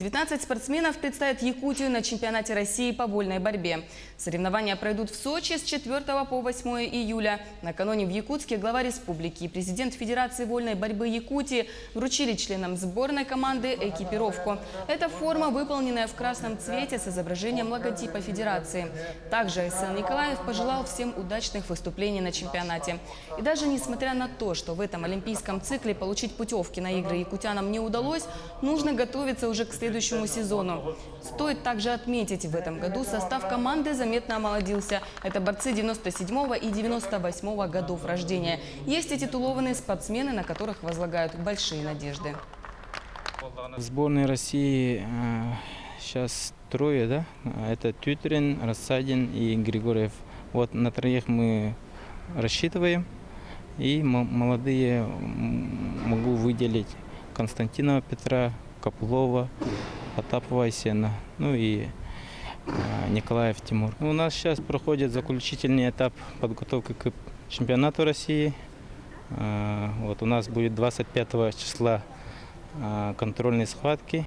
19 спортсменов представят Якутию на чемпионате России по вольной борьбе. Соревнования пройдут в Сочи с 4 по 8 июля. Накануне в Якутске глава республики и президент Федерации вольной борьбы Якутии вручили членам сборной команды экипировку. Это форма, выполненная в красном цвете с изображением логотипа Федерации. Также СН Николаев пожелал всем удачных выступлений на чемпионате. И даже несмотря на то, что в этом олимпийском цикле получить путевки на игры якутянам не удалось, нужно готовиться уже к следующему сезону. Стоит также отметить, в этом году состав команды заметно омолодился. Это борцы 97-го и 98-го годов рождения. Есть и титулованные спортсмены, на которых возлагают большие надежды. В сборной России сейчас трое, да? Это Тютрин, Рассадин и Григорьев. Вот на троих мы рассчитываем. И молодые могу выделить Константинова Петра, Копылова, Потапова Айсена, ну и Николаев Тимур. У нас сейчас проходит заключительный этап подготовки к чемпионату России. Вот у нас будет 25 числа контрольные схватки.